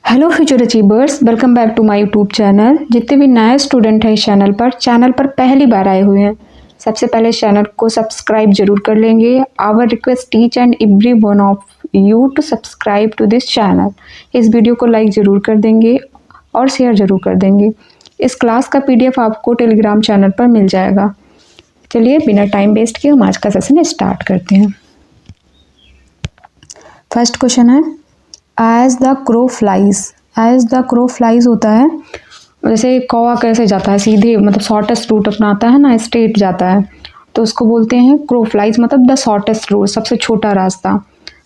Hello future achievers, welcome back to my YouTube channel. जितने भी नए स्टूडेंट हैं इस चैनल पर पहली बार आए हुए हैं, सबसे पहले इस चैनल को सब्सक्राइब जरूर कर लेंगे। Our request each and every one of you to subscribe to this channel. इस वीडियो को लाइक ज़रूर कर देंगे और शेयर ज़रूर कर देंगे। इस क्लास का PDF आपको टेलीग्राम चैनल पर मिल जाएगा। चलिए बिना टाइम वेस्ट किए हम आज का सेशन स्टार्ट करते हैं। फर्स्ट क्वेश्चन है as the crow flies. As the crow flies होता है जैसे कौवा कैसे जाता है सीधे, मतलब शॉर्टेस्ट रूट अपनाता है ना, स्ट्रेट जाता है, तो उसको बोलते हैं क्रो फ्लाइज, मतलब द शॉर्टेस्ट रूट, सबसे छोटा रास्ता।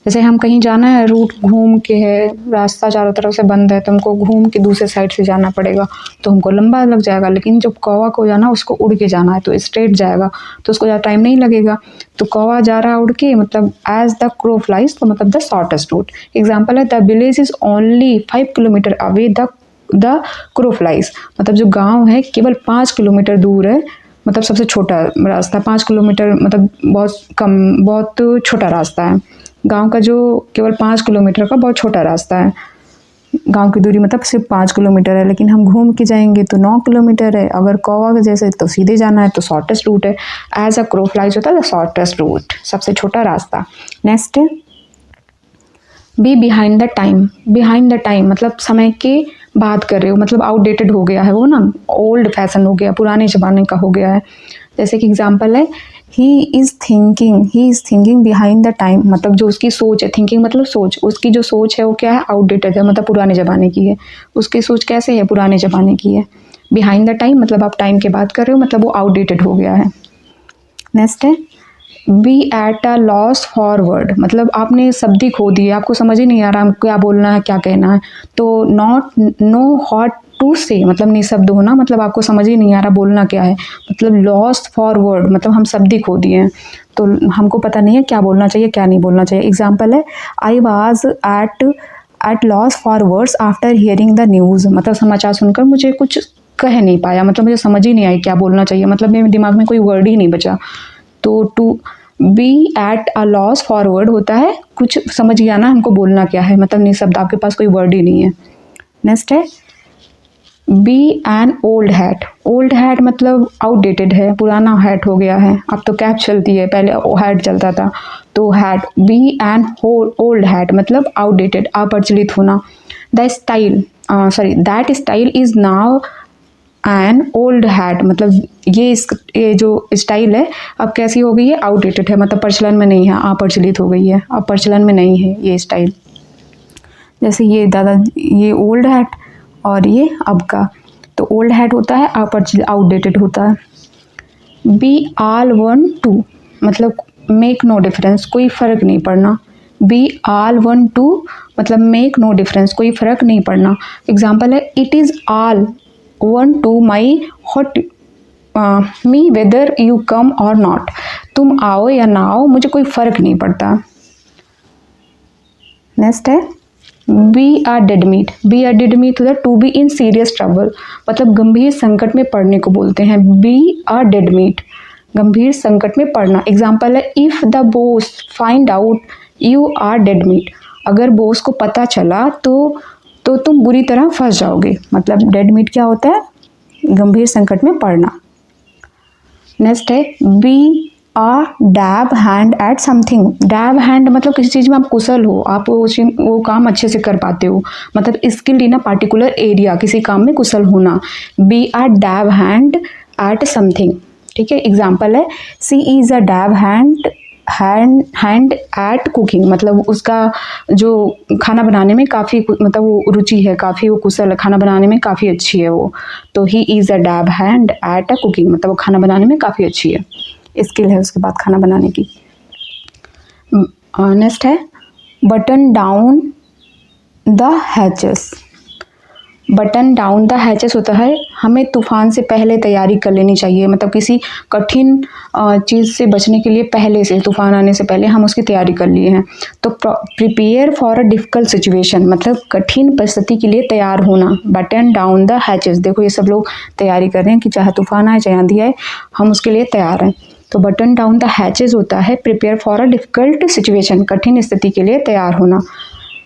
जैसे हम कहीं जाना है, रूट घूम के है, रास्ता चारों तरफ से बंद है, तो हमको घूम के दूसरे साइड से जाना पड़ेगा, तो हमको लंबा लग जाएगा। लेकिन जब कौवा को जाना, उसको उड़ के जाना है, तो स्ट्रेट जाएगा, तो उसको ज़्यादा टाइम नहीं लगेगा। तो कौवा जा रहा है उड़ के, मतलब एज द क्रो फ्लाइज, तो मतलब द शॉर्टेस्ट रूट। एग्जाम्पल है the village is only 5 kilometre away the crow flies, मतलब जो गाँव है केवल 5 किलोमीटर दूर है, मतलब सबसे छोटा रास्ता 5 किलोमीटर, मतलब बहुत छोटा रास्ता है। गांव का जो केवल 5 किलोमीटर का बहुत छोटा रास्ता है, गांव की दूरी मतलब सिर्फ 5 किलोमीटर है, लेकिन हम घूम के जाएंगे तो 9 किलोमीटर है। अगर कौवा के जैसे तो सीधे जाना है तो शॉर्टेस्ट रूट है। एज अ क्रो फ्लाइज होता है द शॉर्टेस्ट रूट, सबसे छोटा रास्ता। नेक्स्ट है be behind the time. Behind the time मतलब समय के बात कर रहे हो, मतलब आउटडेटेड हो गया है वो ना, ओल्ड फैशन हो गया, पुराने ज़माने का हो गया है। जैसे कि एग्जांपल है he is thinking behind the time, मतलब जो उसकी सोच है, थिंकिंग मतलब सोच, उसकी जो सोच है वो क्या है, आउटडेटेड है, मतलब पुराने ज़माने की है। उसकी सोच कैसे है, पुराने ज़माने की है। बिहाइंड द टाइम मतलब आप टाइम की बात कर रहे हो, मतलब वो आउटडेटेड हो गया है। नेक्स्ट है be at a loss for word, मतलब आपने शब्द खो दिए, आपको समझ ही नहीं आ रहा हमको क्या बोलना है, क्या कहना है, तो नॉट नो हॉट टू से, मतलब निशब्द होना, मतलब आपको समझ ही नहीं आ रहा बोलना क्या है, मतलब लॉस्ट फॉर वर्ड, मतलब हम शब्द खो दिए हैं, तो हमको पता नहीं है क्या बोलना चाहिए क्या नहीं बोलना चाहिए। एग्जाम्पल है I was at loss for words after hearing the news, मतलब समाचार सुनकर मुझे कुछ कह नहीं पाया, मतलब मुझे समझ ही नहीं आई क्या बोलना चाहिए, मतलब मेरे दिमाग में कोई वर्ड ही नहीं बचा। तो to be at a loss for word होता है कुछ समझ गया ना हमको बोलना क्या है, मतलब निशब्द, आपके पास कोई वर्ड ही नहीं है। नेक्स्ट है be an old hat. Old hat मतलब आउटडेटेड है, पुराना हैट हो गया है, अब तो कैप चलती है, पहले हैट चलता था, तो hat. Be an old hat मतलब आउटडेटेड, अप्रचलित होना। The style that style is now an old hat, मतलब ये जो स्टाइल है अब कैसी हो गई है, आउटडेटेड है, मतलब प्रचलन में नहीं है, अप्रचलित हो गई है, अब प्रचलन में नहीं है ये स्टाइल। जैसे ये ओल्ड हैट और ये अब का, तो ओल्ड हैट होता है, आउटडेटेड होता है। बी ऑल वन टू मतलब मेक नो डिफरेंस, कोई फ़र्क नहीं पड़ना। बी ऑल वन टू मतलब मेक नो डिफरेंस, कोई फ़र्क नहीं पड़ना। एग्जाम्पल है it is all one to my hot me whether you come or not, तुम आओ या ना आओ मुझे कोई फ़र्क नहीं पड़ता। नेक्स्ट है be are dead meat. Be are dead meat होता है to be in serious trouble, मतलब गंभीर संकट में पड़ने को बोलते हैं। बी आर डेड मीट गंभीर संकट में पड़ना। एग्जाम्पल है if the boss find out you are dead meat, अगर बॉस को पता चला तो तुम बुरी तरह फंस जाओगे, मतलब डेड मीट क्या होता है, गंभीर संकट में पड़ना। नेक्स्ट है be a dab hand at something. Dab hand मतलब किसी चीज़ में आप कुशल हो, आप वो काम अच्छे से कर पाते हो, मतलब skilled in a particular area, किसी काम में कुशल होना। Be a dab hand at something, ठीक है। एग्जाम्पल है she is a dab hand at cooking, मतलब उसका जो खाना बनाने में काफ़ी मतलब वो रुचि है, काफ़ी वो कुशल है, खाना बनाने में काफ़ी अच्छी है वो, तो he is a dab hand at a cooking, मतलब वो खाना बनाने में काफ़ी अच्छी है, स्किल है उसके बाद खाना बनाने की। नेक्स्ट है button down the hatches. Button down the hatches होता है हमें तूफान से पहले तैयारी कर लेनी चाहिए, मतलब किसी कठिन चीज़ से बचने के लिए पहले से, तूफान आने से पहले हम उसकी तैयारी कर लिए हैं। तो prepare for a difficult situation मतलब कठिन परिस्थिति के लिए तैयार होना। बटन डाउन द हैचेस, देखो ये सब लोग तैयारी कर रहे हैं कि चाहे तूफान आए चाहे आंधी आए हम उसके लिए तैयार हैं। तो बटन डाउन द हैचेस होता है prepare for a difficult situation, कठिन स्थिति के लिए तैयार होना।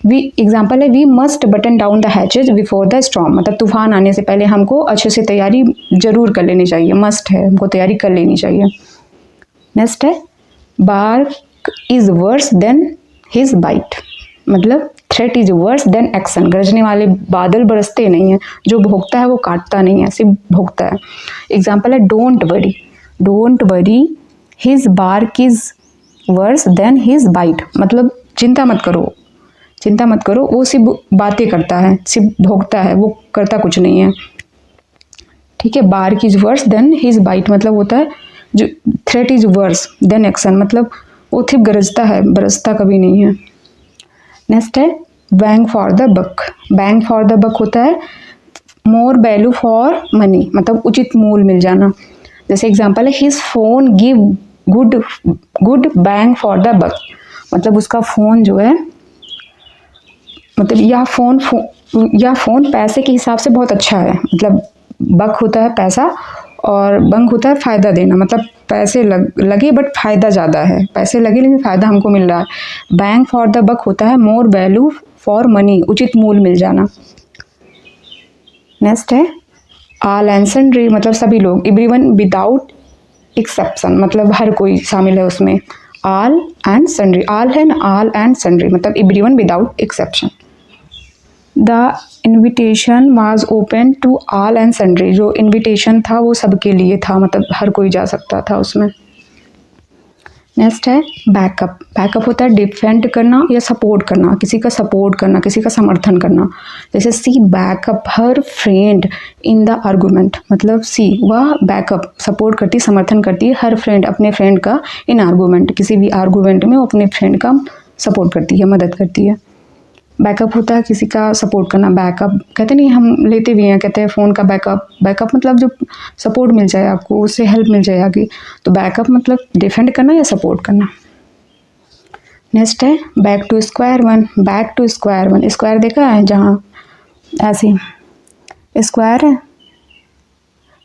वी एग्जाम्पल है we must button down the hatches before the storm, मतलब तूफान आने से पहले हमको अच्छे से तैयारी जरूर कर लेनी चाहिए, मस्ट है, हमको तैयारी कर लेनी चाहिए। नेक्स्ट है bark is worse than his bite, मतलब threat is worse than action, गरजने वाले बादल बरसते नहीं हैं, जो भोगता है वो काटता नहीं है, सिर्फ भोगता है। एग्जाम्पल है don't worry his bark is worse than his bite, मतलब चिंता मत करो, वो सिर्फ बातें करता है, सिर्फ भोगता है, वो करता कुछ नहीं है। ठीक है, bark is worse than his bite मतलब होता है जो threat is worse than action, मतलब वो सिर्फ गरजता है, बरसता कभी नहीं है। नेक्स्ट है बैंग फॉर द बक होता है मोर वैल्यू फॉर मनी, मतलब उचित मूल मिल जाना। जैसे एग्जांपल है his phone give good bang for the buck, मतलब उसका फ़ोन जो है, मतलब यह फ़ोन पैसे के हिसाब से बहुत अच्छा है, मतलब बक होता है पैसा और बंग होता है फ़ायदा देना, मतलब पैसे लगे बट फ़ायदा ज़्यादा है, पैसे लगे लेकिन फ़ायदा हमको मिल रहा है। बैंग फॉर द बक होता है मोर वैल्यू फॉर मनी, उचित मूल मिल जाना। नेक्स्ट है ऑल एंड सन्ड्री, मतलब सभी लोग, एवरीवन विदाउट एक्सेप्शन, मतलब हर कोई शामिल है उसमें। ऑल एंड सन्ड्री, ऑल है ना, ऑल एंड सन्ड्री मतलब everyone without exception. The invitation was open to all and sundry, जो इन्विटेशन था वो सबके लिए था, मतलब हर कोई जा सकता था उसमें। नेक्स्ट है बैकअप होता है डिफेंड करना या सपोर्ट करना, किसी का सपोर्ट करना, किसी का समर्थन करना। जैसे she back up her friend in the argument, मतलब सी वह बैकअप सपोर्ट करती, समर्थन करती है हर फ्रेंड, अपने फ्रेंड का इन आर्गूमेंट, किसी भी आर्गूमेंट में वो अपने फ्रेंड का सपोर्ट करती है, मदद करती है। बैकअप होता है किसी का सपोर्ट करना, बैकअप कहते नहीं, हम लेते भी हैं, कहते हैं फ़ोन का बैकअप मतलब जो सपोर्ट मिल जाए आपको, उससे हेल्प मिल जाए आगे, तो बैकअप मतलब डिफेंड करना या सपोर्ट करना। नेक्स्ट है back to square one, square देखा है जहाँ ऐसे स्क्वायर है,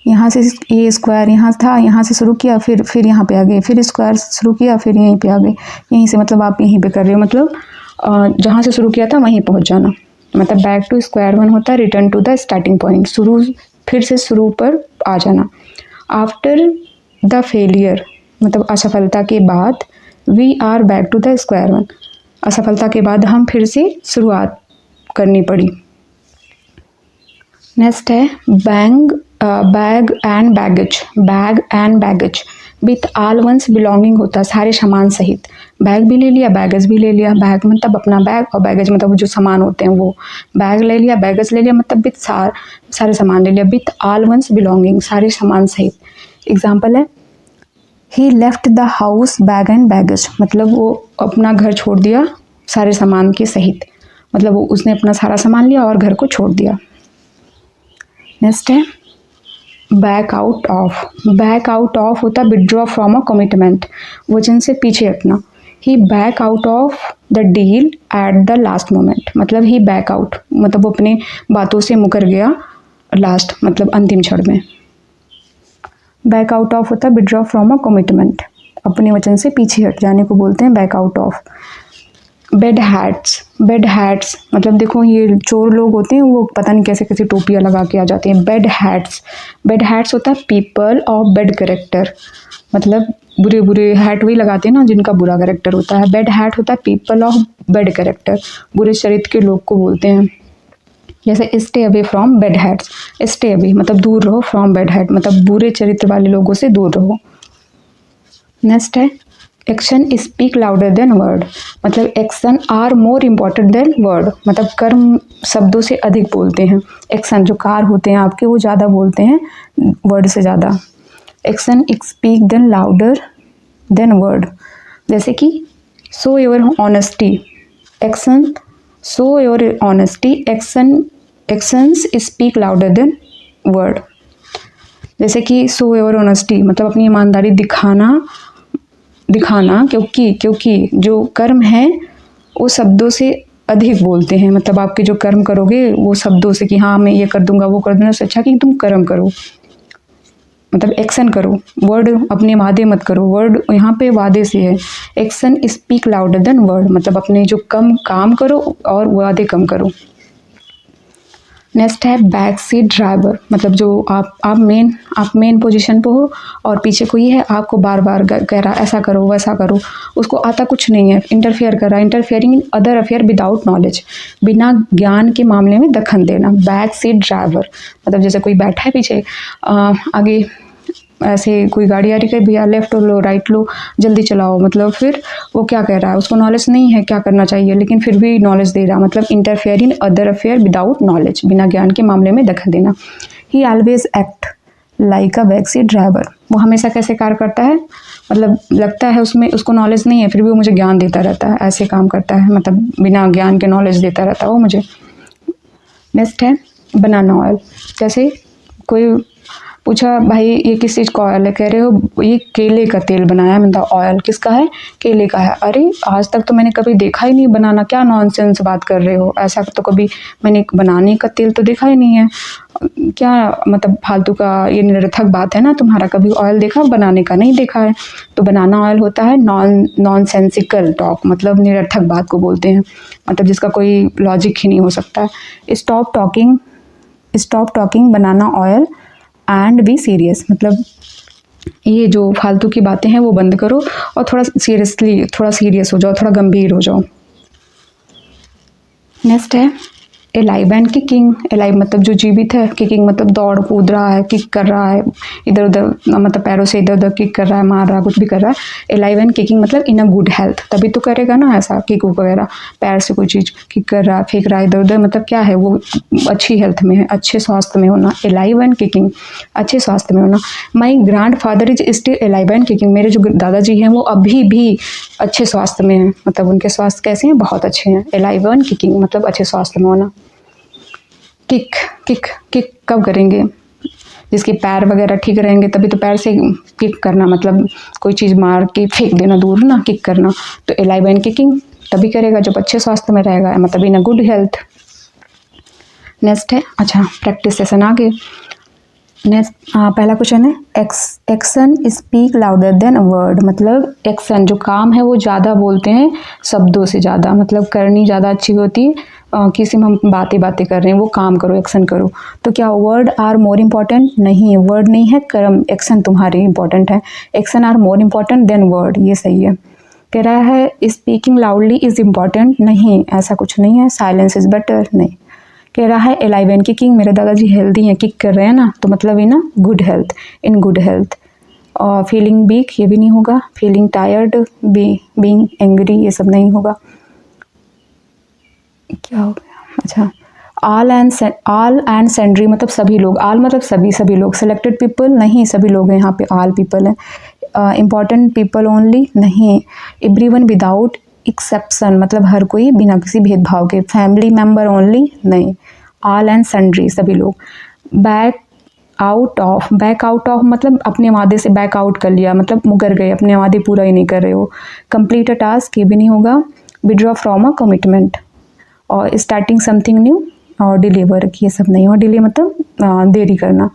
यहाँ से ये स्क्वायर यहाँ था, यहाँ से शुरू किया, फिर यहाँ पे आ गए, फिर स्क्वायर शुरू किया, फिर यहीं पे आ गए, यहीं से मतलब आप यहीं पे कर रहे हो, मतलब जहाँ से शुरू किया था वहीं पहुँच जाना। मतलब बैक टू स्क्वायर वन होता है return to the starting point, फिर से शुरू पर आ जाना। आफ्टर द फेलियर मतलब असफलता के बाद, we are back to the square one, असफलता के बाद हम फिर से शुरुआत करनी पड़ी। नेक्स्ट है bag and baggage with all one's belonging होता है सारे सामान सहित, बैग भी ले लिया बैगेज भी ले लिया, बैग मतलब अपना बैग और बैगेज मतलब जो सामान होते हैं वो, बैग ले लिया बैगेज ले लिया मतलब विथ सारे सामान ले लिया, विथ ऑल वंस बिलोंगिंग सारे सामान सहित। एग्जाम्पल है he left the house bag and baggage, मतलब वो अपना घर छोड़ दिया सारे सामान के सहित, मतलब वो उसने अपना सारा सामान लिया और घर को छोड़ दिया। नेक्स्ट है बैक आउट ऑफ होता है विड्रॉ फ्रॉम अ कमिटमेंट, वचन से पीछे हटना। He back out of the deal at the last moment, मतलब ही बैक आउट मतलब वो अपने बातों से मुकर गया लास्ट मतलब अंतिम क्षण में। बैक आउट ऑफ होता है विड्रॉ फ्रॉम अ कमिटमेंट, अपने वचन से पीछे हट जाने को बोलते हैं back out of. Bed hats मतलब देखो ये चोर लोग होते हैं वो पता नहीं कैसे कैसे टोपियाँ लगा के आ जाते हैं। बेड हैट्स होता है पीपल ऑफ बेड कैरेक्टर, मतलब बुरे हैट वही लगाते हैं ना जिनका बुरा कैरेक्टर होता है। बेड हैट होता है पीपल ऑफ बेड कैरेक्टर, बुरे चरित्र के लोग को बोलते हैं। जैसे stay away from bed hats, stay away मतलब दूर रहो, फ्रॉम बेड हैट मतलब बुरे चरित्र वाले लोगों से दूर रहो। नेक्स्ट है action speak louder than word, मतलब action are more important than word, मतलब कर्म शब्दों से अधिक बोलते हैं। एक्शन जो कार होते हैं आपके वो ज़्यादा बोलते हैं वर्ड से ज़्यादा। Action speak than louder than word, जैसे कि show your honesty, action show your honesty, actions speak louder than word. जैसे कि शो योर ऑनेस्टी मतलब अपनी ईमानदारी दिखाना क्योंकि जो कर्म है वो शब्दों से अधिक बोलते हैं, मतलब आपके जो कर्म करोगे वो शब्दों से कि हाँ मैं ये कर दूंगा वो कर दूंगा, उससे अच्छा कि तुम कर्म करो, मतलब एक्शन करो, वर्ड अपने वादे मत करो, वर्ड यहाँ पे वादे से है। Action speak louder than word, मतलब अपने जो कम काम करो और वादे कम करो। नेक्स्ट है बैक सीट ड्राइवर, मतलब जो आप मेन पोजीशन पे हो और पीछे कोई है आपको बार बार कह रहा ऐसा करो वैसा करो, उसको आता कुछ नहीं है, इंटरफेयर कर रहा है, interfering in other affair without knowledge, बिना ज्ञान के मामले में दखल देना। बैक सीट ड्राइवर मतलब जैसे कोई बैठा है पीछे, आगे ऐसे कोई गाड़ी आ रही है, भैया लेफ्ट लो राइट लो जल्दी चलाओ, मतलब फिर वो क्या कह रहा है, उसको नॉलेज नहीं है क्या करना चाहिए, लेकिन फिर भी नॉलेज दे रहा, मतलब interfere in other affair without knowledge, बिना ज्ञान के मामले में दखल देना। ही always act like a back seat driver, वो हमेशा कैसे कार्य करता है, मतलब लगता है उसमें उसको नॉलेज नहीं है फिर भी वो मुझे ज्ञान देता रहता है, ऐसे काम करता है, मतलब बिना ज्ञान के नॉलेज देता रहता है वो मुझे। नेक्स्ट है बनाना ऑयल, जैसे कोई पूछा भाई ये किस चीज़ का ऑयल है, कह रहे हो ये केले का तेल बनाया, मतलब ऑयल किसका है, केले का है। अरे आज तक तो मैंने कभी देखा ही नहीं बनाना, क्या नॉनसेंस बात कर रहे हो, ऐसा तो कभी मैंने बनाने का तेल तो देखा ही नहीं है, क्या मतलब फालतू का ये निरर्थक बात है ना तुम्हारा, कभी ऑयल देखा बनाने का नहीं देखा है। तो बनाना ऑयल होता है नॉनसेंसिकल टॉक, मतलब निरर्थक बात को बोलते हैं, मतलब जिसका कोई लॉजिक ही नहीं हो सकता है। Stop talking banana oil and be serious, मतलब ये जो फालतू की बातें हैं वो बंद करो और थोड़ा सीरियस हो जाओ, थोड़ा गंभीर हो जाओ। नेक्स्ट है एलाइव एंड किकिंग, एलाइव मतलब जो जीवित है, किकिंग मतलब दौड़ कूद रहा है, किक कर रहा है इधर उधर, मतलब पैरों से इधर उधर किक कर रहा है, मार रहा है, कुछ भी कर रहा है। एलाइव एंड किकिंग मतलब इन अ गुड हेल्थ, तभी तो करेगा ना ऐसा किक वगैरह, पैर से कोई चीज़ किक कर रहा है फेंक रहा है इधर उधर, मतलब क्या है वो अच्छी हेल्थ में है, अच्छे स्वास्थ्य में होना। एलाइव एंड किकिंग अच्छे स्वास्थ्य में होना। My grand father is still alive and kicking, मेरे जो दादाजी हैं वो अभी भी अच्छे स्वास्थ्य में हैं, मतलब उनके स्वास्थ्य कैसे हैं, बहुत अच्छे हैं। एलाइव एंड किकिंग मतलब अच्छे स्वास्थ्य में होना। किक किक किक कब करेंगे, जिसके पैर वगैरह ठीक रहेंगे तभी तो पैर से किक करना, मतलब कोई चीज़ मार के फेंक देना दूर ना, किक करना। तो एलाइव एंड किकिंग तभी करेगा जब अच्छे स्वास्थ्य में रहेगा, मतलब in a good health. Next है अच्छा प्रैक्टिस सेशन आगे। नेक्स्ट पहला क्वेश्चन है action speak louder than word, मतलब एक्शन जो काम है वो ज़्यादा बोलते हैं शब्दों से ज़्यादा, मतलब करनी ज़्यादा अच्छी होती है, किसी में हम बातें कर रहे हैं, वो काम करो एक्शन करो। तो क्या वर्ड आर मोर इम्पॉर्टेंट, नहीं वर्ड नहीं है, कर्म एक्शन तुम्हारी इंपॉर्टेंट है, action are more important than word, ये सही है। कह रहा है स्पीकिंग लाउडली इज़ इम्पॉर्टेंट, नहीं ऐसा कुछ नहीं है, साइलेंस इज़ बेटर, नहीं। कह रहा है एलाइव एंड किकिंग, मेरे दादाजी हेल्दी हैं, किक कर रहे हैं ना, तो मतलब in good health, in good health. और फीलिंग वीक ये भी नहीं होगा, फीलिंग टायर्ड, बीइंग एंग्री ये सब नहीं होगा। क्या हो गया अच्छा ऑल एंड सेंड्री मतलब सभी लोग, ऑल मतलब सभी लोग, सेलेक्टेड पीपल नहीं सभी लोग हैं यहाँ पे, ऑल पीपल है। इम्पॉर्टेंट पीपल ओनली नहीं, एवरीवन विदाउट एक्सेप्शन मतलब हर कोई बिना किसी भेदभाव के, फैमिली मेम्बर ओनली नहीं, ऑल एंड सन्ड्री सभी लोग। बैक आउट ऑफ मतलब अपने वादे से बैक आउट कर लिया, मतलब मुकर गए, अपने वादे पूरा ही नहीं कर रहे हो। कंप्लीट अ टास्क ये भी नहीं होगा। विड्रॉ फ्रॉम अ कमिटमेंट और स्टार्टिंग समथिंग न्यू और डिलीवर ये सब नहीं हो, डिले मतलब देरी करना।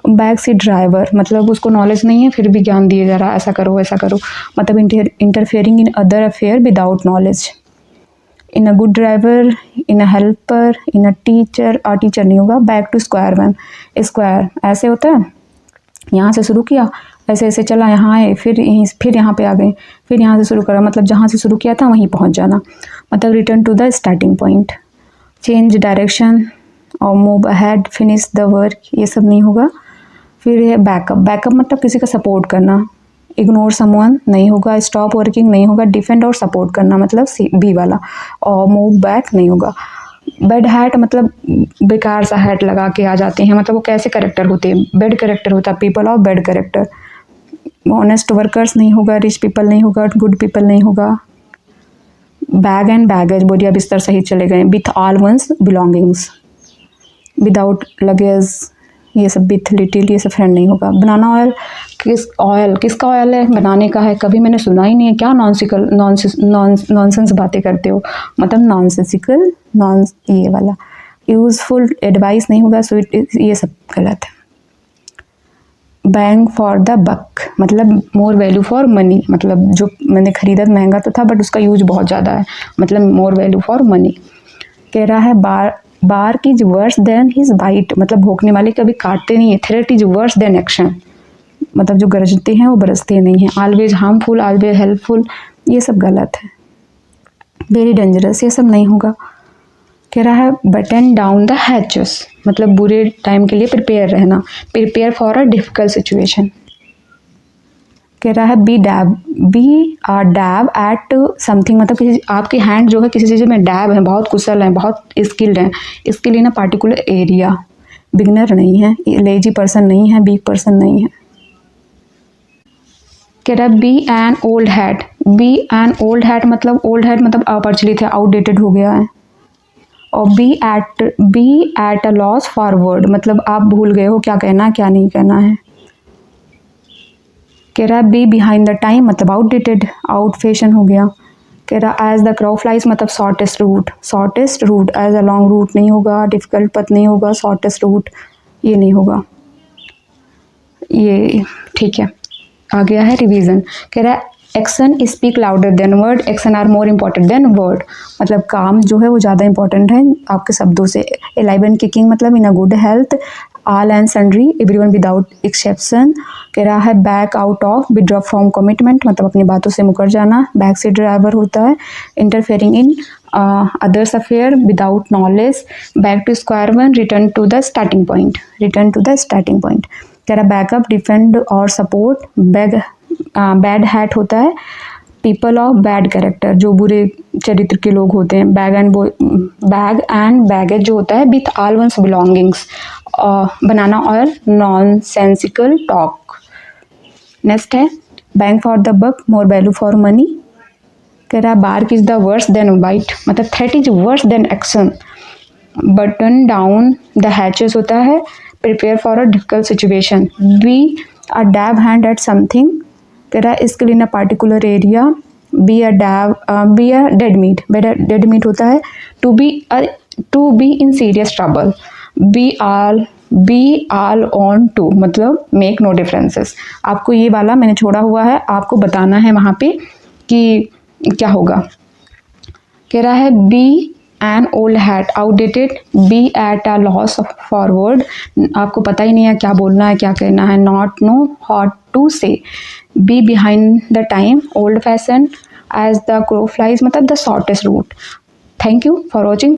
बैक सीट ड्राइवर मतलब उसको नॉलेज नहीं है फिर भी ज्ञान दिया जा रहा है, ऐसा करो वैसा करो, मतलब interfering in other affair without knowledge. In a good driver, in a helper, in a teacher, teacher नहीं होगा। Back to square one, square ऐसे होता है, यहाँ से शुरू किया ऐसे ऐसे चला, यहाँ आए फिर यहाँ पे आ गए, फिर यहाँ से शुरू करा, मतलब जहाँ से शुरू किया था वहीं पहुँच जाना, मतलब return to the starting point. Change direction और move ahead, finish the work ये सब नहीं होगा। फिर है बैकअप मतलब किसी का सपोर्ट करना। इग्नोर समवन नहीं होगा। स्टॉप वर्किंग नहीं होगा। डिफेंड और सपोर्ट करना मतलब बी वाला। और मूव बैक नहीं होगा। बेड हैट मतलब बेकार सा हैट लगा के आ जाते हैं, मतलब वो कैसे करेक्टर होते हैं, बेड करेक्टर होता है, people of bed character. Honest workers नहीं होगा। रिच पीपल नहीं होगा। गुड पीपल नहीं होगा। बैग एंड बैगेज बोरिया बिस्तर सहित चले गए। With all one's belongings. Without luggage ये सब। विथ लिटिल ये सब फ्रेंड नहीं होगा। बनाना ऑयल किसका ऑयल है, बनाने का है, कभी मैंने सुना ही नहीं है, क्या नॉनसेंस बातें करते हो, मतलब नॉनसेंसिकल ये वाला। यूजफुल एडवाइस नहीं होगा। स्वीट ये सब गलत है। बैंग फॉर द बक मतलब मोर वैल्यू फॉर मनी, मतलब जो मैंने खरीदा महंगा तो था बट उसका यूज बहुत ज़्यादा है, मतलब मोर वैल्यू फॉर मनी। कह रहा है bark is worse than his bite, मतलब भौंकने वाले कभी काटते नहीं है। Threat is worse than action, मतलब जो गरजते हैं वो बरसते नहीं हैं। ऑलवेज हार्मफुल, ऑलवेज हेल्पफुल, ये सब गलत है। वेरी डेंजरस, ये सब नहीं होगा। कह रहा है बटन डाउन द हैचेस, मतलब बुरे टाइम के लिए प्रिपेयर रहना, prepare for a difficult situation. कह रहा है बी डैब एट समथिंग, मतलब किसी आपके हैंड जो है किसी चीज़ में डैब है, बहुत कुशल हैं, बहुत स्किल्ड हैं, इसके लिए ना पार्टिकुलर एरिया। बिगनर नहीं है, लेजी पर्सन नहीं है, वीक पर्सन नहीं है। कह रहा है be an old hat, be an old hat मतलब ओल्ड हैट मतलब अप्रचलित है, आउटडेटेड हो गया है। और be at a loss for word, मतलब आप भूल गए हो क्या कहना क्या नहीं कहना है। कह रहा है बी बिहाइंड द टाइम मतलब आउटडेटेड, आउट फैशन हो गया। कह रहा एज द क्राउ फ्लाइज मतलब shortest route, as a long route नहीं होगा, डिफिकल्ट पथ नहीं होगा, शॉर्टेस्ट रूट ये नहीं होगा। ये ठीक है। आ गया है रिवीजन। कह रहा है action speak louder than word, action are more important than word, मतलब काम जो है वो ज़्यादा इंपॉर्टेंट है आपके शब्दों से। एलाइव एंड किकिंग मतलब in a good health, all and sundry, everyone without exception. कह रहा है back out of, withdraw from commitment मतलब अपनी बातों से मुकर जाना, बैक से ड्राइवर होता है। Interfering in others affair without knowledge, back to square one, return to the starting point, return to the starting point. कह रहा बैकअप, डिफेंड और सपोर्ट, बैड हैट होता है पीपल ऑफ बैड कैरेक्टर, जो बुरे चरित्र के लोग होते हैं। बैग एंड बैगेज जो होता है विथ ऑल वंस बिलोंगिंग्स, बनाना और नॉन सेंसिकल टॉक। नेक्स्ट है bank for the buck, more value for money. कह रहा है bark is the worse than bite, मतलब threat is worse than action. Button down the hatches होता है prepare for a difficult situation. Be a dab hand at something, कह रहा है skill in a particular area. Be a dead meat, dead meat होता है to be in serious trouble. Be all on to मतलब make no differences. आपको ये वाला मैंने छोड़ा हुआ है, आपको बताना है वहाँ पे कि क्या होगा। कह रहा है be an old hat, outdated, be at a loss forward, आपको पता ही नहीं है क्या बोलना है क्या कहना है, not know how to say. Be behind the time, old fashion, as the crow flies मतलब the shortest route. Thank you for watching.